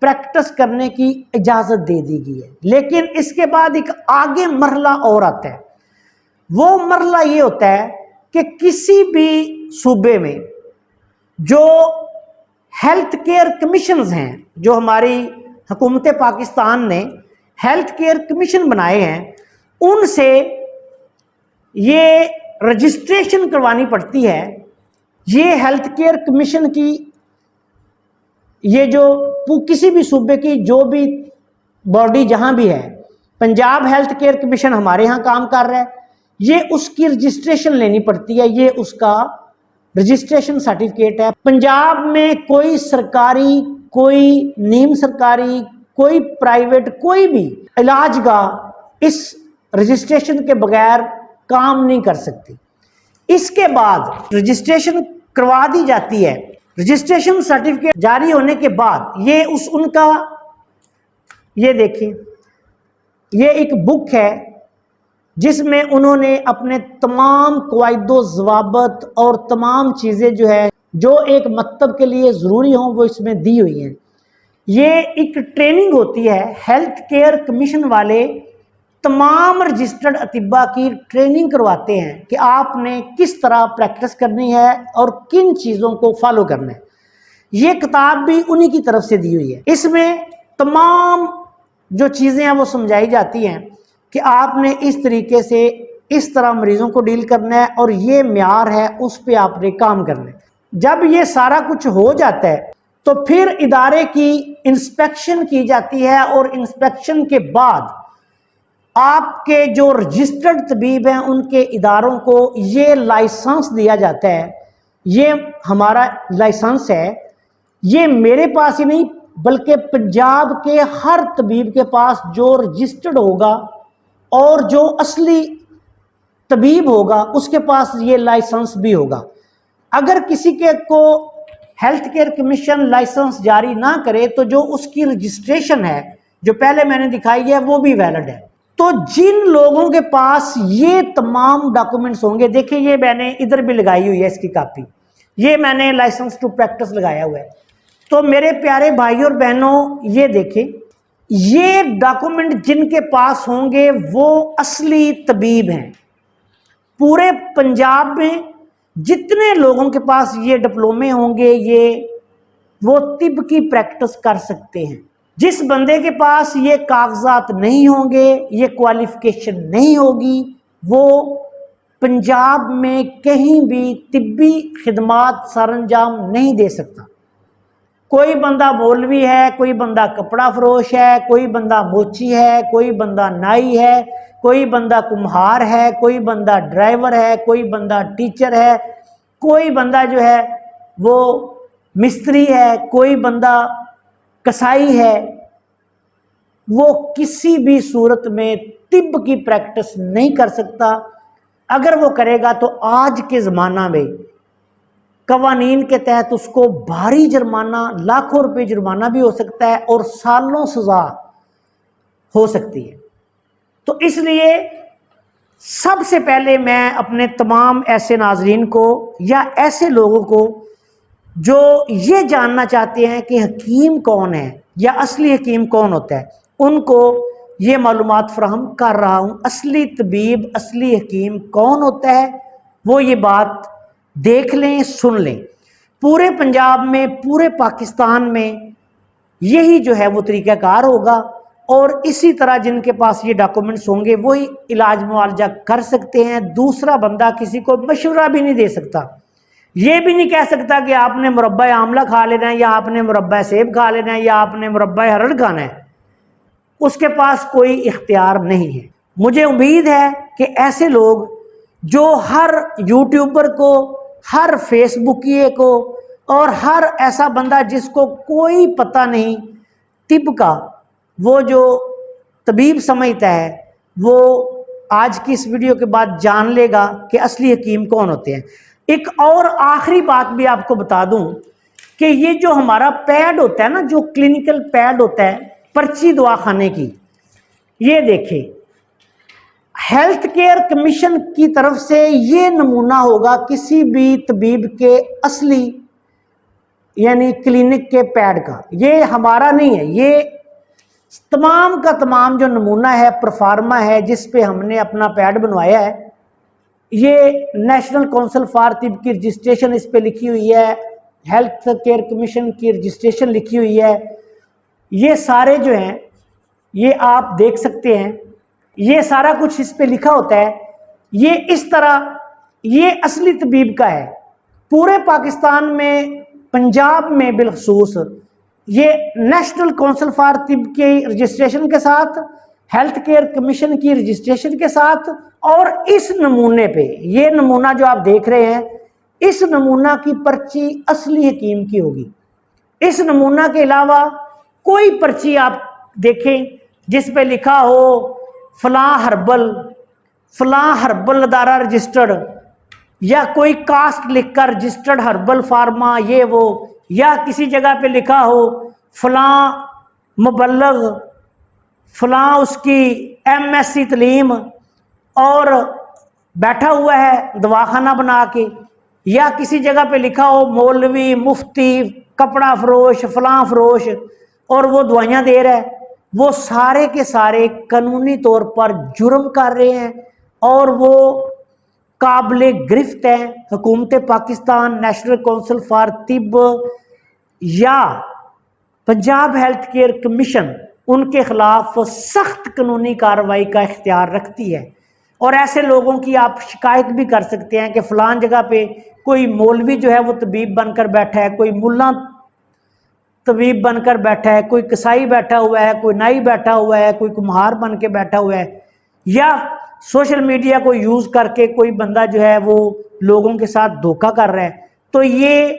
Practice کرنے کی اجازت دے دی گئی ہے، لیکن اس کے بعد ایک آگے مرحلہ اور آتا ہے۔ وہ مرحلہ یہ ہوتا ہے کہ کسی بھی صوبے میں جو ہیلتھ کیئر کمیشنز ہیں، جو ہماری حکومت پاکستان نے ہیلتھ کیئر کمیشن بنائے ہیں، ان سے یہ رجسٹریشن کروانی پڑتی ہے۔ یہ ہیلتھ کیئر کمیشن کی یہ جو کسی بھی صوبے کی جو بھی باڈی جہاں بھی ہے، پنجاب ہیلتھ کیئر کمیشن ہمارے ہاں کام کر رہا ہے، یہ اس کی رجسٹریشن لینی پڑتی ہے، یہ اس کا رجسٹریشن سرٹیفکیٹ ہے۔ پنجاب میں کوئی سرکاری، کوئی نیم سرکاری، کوئی پرائیویٹ، کوئی بھی علاج گاہ اس رجسٹریشن کے بغیر کام نہیں کر سکتی۔ اس کے بعد رجسٹریشن کروا دی جاتی ہے۔ رجسٹریشن سرٹیفکیٹ جاری ہونے کے بعد ان کا یہ دیکھیں، یہ ایک بک ہے جس میں انہوں نے اپنے تمام قواعد و ضوابط اور تمام چیزیں جو ایک مکتب کے لیے ضروری ہوں وہ اس میں دی ہوئی ہیں۔ یہ ایک ٹریننگ ہوتی ہے، ہیلتھ کیئر کمیشن والے تمام رجسٹرڈ اطباء کی ٹریننگ کرواتے ہیں کہ آپ نے کس طرح پریکٹس کرنی ہے اور کن چیزوں کو فالو کرنا ہے۔ یہ کتاب بھی انہی کی طرف سے دی ہوئی ہے۔ اس میں تمام جو چیزیں ہیں وہ سمجھائی جاتی ہیں کہ آپ نے اس طریقے سے اس طرح مریضوں کو ڈیل کرنا ہے اور یہ معیار ہے، اس پہ آپ نے کام کرنا ہے۔ جب یہ سارا کچھ ہو جاتا ہے تو پھر ادارے کی انسپیکشن کی جاتی ہے، اور انسپیکشن کے بعد آپ کے جو رجسٹرڈ طبیب ہیں ان کے اداروں کو یہ لائسنس دیا جاتا ہے۔ یہ ہمارا لائسنس ہے، یہ میرے پاس ہی نہیں بلکہ پنجاب کے ہر طبیب کے پاس جو رجسٹرڈ ہوگا اور جو اصلی طبیب ہوگا اس کے پاس یہ لائسنس بھی ہوگا۔ اگر کسی کو ہیلتھ کیئر کمیشن لائسنس جاری نہ کرے تو جو اس کی رجسٹریشن ہے جو پہلے میں نے دکھائی ہے وہ بھی ویلڈ ہے۔ تو جن لوگوں کے پاس یہ تمام ڈاکومنٹس ہوں گے، دیکھیں یہ میں نے ادھر بھی لگائی ہوئی ہے اس کی کاپی، یہ میں نے لائسنس ٹو پریکٹس لگایا ہوا ہے۔ تو میرے پیارے بھائی اور بہنوں، یہ دیکھیں، یہ ڈاکومنٹ جن کے پاس ہوں گے وہ اصلی طبیب ہیں۔ پورے پنجاب میں جتنے لوگوں کے پاس یہ ڈپلومے ہوں گے وہ طب کی پریکٹس کر سکتے ہیں۔ جس بندے کے پاس یہ کاغذات نہیں ہوں گے، یہ کوالیفیکیشن نہیں ہوگی، وہ پنجاب میں کہیں بھی طبی خدمات سر انجام نہیں دے سکتا۔ کوئی بندہ مولوی ہے، کوئی بندہ کپڑا فروش ہے، کوئی بندہ موچی ہے، کوئی بندہ نائی ہے، کوئی بندہ کمہار ہے، کوئی بندہ ڈرائیور ہے، کوئی بندہ ٹیچر ہے، کوئی بندہ وہ مستری ہے، کوئی بندہ کسائی ہے، وہ کسی بھی صورت میں طب کی پریکٹس نہیں کر سکتا۔ اگر وہ کرے گا تو آج کے زمانہ میں قوانین کے تحت اس کو بھاری جرمانہ، لاکھوں روپے جرمانہ بھی ہو سکتا ہے اور سالوں سزا ہو سکتی ہے۔ تو اس لیے سب سے پہلے میں اپنے تمام ایسے ناظرین کو یا ایسے لوگوں کو جو یہ جاننا چاہتے ہیں کہ حکیم کون ہے یا اصلی حکیم کون ہوتا ہے، ان کو یہ معلومات فراہم کر رہا ہوں۔ اصلی طبیب، اصلی حکیم کون ہوتا ہے وہ یہ بات دیکھ لیں، سن لیں۔ پورے پنجاب میں، پورے پاکستان میں یہی وہ طریقہ کار ہوگا، اور اسی طرح جن کے پاس یہ ڈاکومنٹس ہوں گے وہی علاج معالجہ کر سکتے ہیں۔ دوسرا بندہ کسی کو مشورہ بھی نہیں دے سکتا، یہ بھی نہیں کہہ سکتا کہ آپ نے مربع آملہ کھا لینا ہے، یا آپ نے مربع سیب کھا لینا ہے، یا آپ نے مربع ہرڑ کھانا ہے۔ اس کے پاس کوئی اختیار نہیں ہے۔ مجھے امید ہے کہ ایسے لوگ جو ہر یوٹیوبر کو، ہر فیس بکیے کو اور ہر ایسا بندہ جس کو کوئی پتہ نہیں طب کا، وہ جو طبیب سمجھتا ہے، وہ آج کی اس ویڈیو کے بعد جان لے گا کہ اصلی حکیم کون ہوتے ہیں۔ ایک اور آخری بات بھی آپ کو بتا دوں کہ یہ جو ہمارا پیڈ ہوتا ہے نا، جو کلینکل پیڈ ہوتا ہے پرچی دوا خانے کی، یہ دیکھیں ہیلتھ کیئر کمیشن کی طرف سے یہ نمونہ ہوگا کسی بھی طبیب کے اصلی یعنی کلینک کے پیڈ کا، یہ ہمارا نہیں ہے، یہ تمام کا تمام جو نمونہ ہے پرفارما ہے جس پہ ہم نے اپنا پیڈ بنوایا ہے، یہ نیشنل کونسل فار طب کی رجسٹریشن اس پہ لکھی ہوئی ہے، ہیلتھ کیئر کمیشن کی رجسٹریشن لکھی ہوئی ہے، یہ سارے جو ہیں یہ آپ دیکھ سکتے ہیں، یہ سارا کچھ اس پہ لکھا ہوتا ہے۔ یہ اس طرح یہ اصلی طبیب کا ہے، پورے پاکستان میں پنجاب میں بالخصوص یہ نیشنل کونسل فار طب کی رجسٹریشن کے ساتھ، ہیلتھ کیئر کمیشن کی رجسٹریشن کے ساتھ، اور اس نمونے پہ یہ نمونہ جو آپ دیکھ رہے ہیں اس نمونہ کی پرچی اصلی حکیم کی ہوگی۔ اس نمونہ کے علاوہ کوئی پرچی آپ دیکھیں جس پہ لکھا ہو فلاں ہربل ادارہ رجسٹرڈ، یا کوئی کاسٹ لکھ کر رجسٹرڈ ہربل فارما یہ وہ، یا کسی جگہ پہ لکھا ہو فلاں مبلغ، فلاں اس کی MSc تعلیم اور بیٹھا ہوا ہے دواخانہ بنا کے، یا کسی جگہ پہ لکھا ہو مولوی مفتی کپڑا فروش فلاں فروش اور وہ دوائیاں دے رہا ہے، وہ سارے کے سارے قانونی طور پر جرم کر رہے ہیں اور وہ قابل گرفت ہیں۔ حکومت پاکستان، نیشنل کونسل فار طب یا پنجاب ہیلتھ کیئر کمیشن ان کے خلاف سخت قانونی کارروائی کا اختیار رکھتی ہے، اور ایسے لوگوں کی آپ شکایت بھی کر سکتے ہیں کہ فلاں جگہ پہ کوئی مولوی جو ہے وہ طبیب بن کر بیٹھا ہے، کوئی ملا طبیب بن کر بیٹھا ہے، کوئی کسائی بیٹھا ہوا ہے، کوئی نائی بیٹھا ہوا ہے، کوئی کمہار بن کے بیٹھا ہوا ہے، یا سوشل میڈیا کو یوز کر کے کوئی بندہ جو ہے وہ لوگوں کے ساتھ دھوکہ کر رہا ہے۔ تو یہ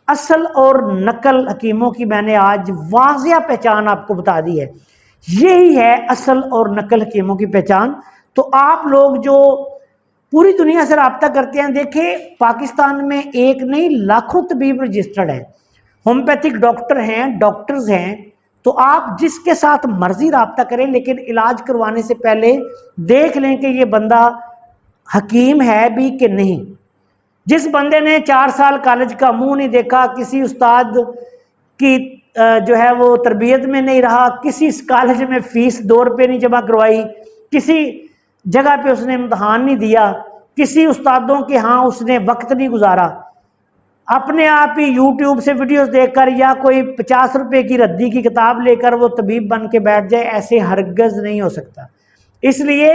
اصل اور نقل حکیموں کی میں نے آج واضح پہچان آپ کو بتا دی ہے، یہی ہے اصل اور نقل حکیموں کی پہچان۔ تو آپ لوگ جو پوری دنیا سے رابطہ کرتے ہیں، دیکھیں پاکستان میں ایک نہیں لاکھوں طبیب رجسٹرڈ ہیں، ہومیوپیتھک ڈاکٹر ہیں، ڈاکٹرز ہیں، تو آپ جس کے ساتھ مرضی رابطہ کریں لیکن علاج کروانے سے پہلے دیکھ لیں کہ یہ بندہ حکیم ہے بھی کہ نہیں۔ جس بندے نے 4 سال کالج کا منہ نہیں دیکھا، کسی استاد کی جو ہے وہ تربیت میں نہیں رہا، کسی کالج میں فیس 2 روپے نہیں جمع کروائی، کسی جگہ پہ اس نے امتحان نہیں دیا، کسی استادوں کے ہاں اس نے وقت نہیں گزارا، اپنے آپ ہی یوٹیوب سے ویڈیوز دیکھ کر یا کوئی 50 روپے کی ردی کی کتاب لے کر وہ طبیب بن کے بیٹھ جائے، ایسے ہرگز نہیں ہو سکتا۔ اس لیے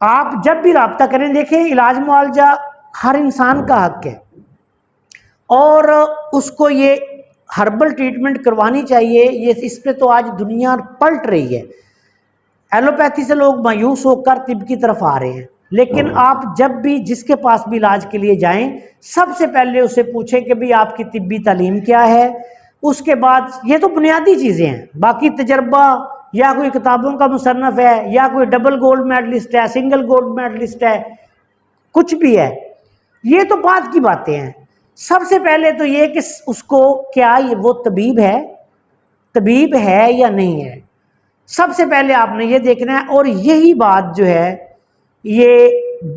آپ جب بھی رابطہ کریں، دیکھیں علاج معالجہ ہر انسان کا حق ہے اور اس کو یہ ہربل ٹریٹمنٹ کروانی چاہیے۔ یہ اس پہ تو آج دنیا پلٹ رہی ہے، ایلوپیتھی سے لوگ مایوس ہو کر طب کی طرف آ رہے ہیں، لیکن آپ جب بھی جس کے پاس بھی علاج کے لیے جائیں سب سے پہلے اسے پوچھیں کہ بھی آپ کی طبی تعلیم کیا ہے۔ اس کے بعد یہ تو بنیادی چیزیں ہیں، باقی تجربہ یا کوئی کتابوں کا مصنف ہے یا کوئی ڈبل گولڈ میڈلسٹ ہے، سنگل گولڈ میڈلسٹ ہے، کچھ بھی ہے، یہ تو بعد کی باتیں ہیں۔ سب سے پہلے تو یہ کہ اس کو کیا وہ طبیب ہے یا نہیں ہے، سب سے پہلے آپ نے یہ دیکھنا ہے، اور یہی بات جو ہے یہ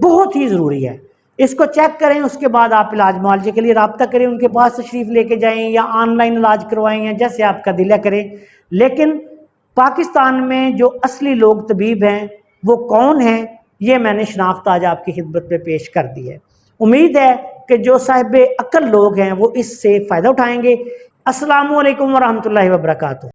بہت ہی ضروری ہے، اس کو چیک کریں۔ اس کے بعد آپ علاج معالجے کے لیے رابطہ کریں، ان کے پاس تشریف لے کے جائیں یا آن لائن علاج کروائیں یا جیسے آپ کا دل ہے کریں۔ لیکن پاکستان میں جو اصلی لوگ طبیب ہیں وہ کون ہیں، یہ میں نے شناخت آج آپ کی خدمت میں پیش کر دی ہے۔ امید ہے کہ جو صاحب عقل لوگ ہیں وہ اس سے فائدہ اٹھائیں گے۔ السلام علیکم ورحمۃ اللہ وبرکاتہ۔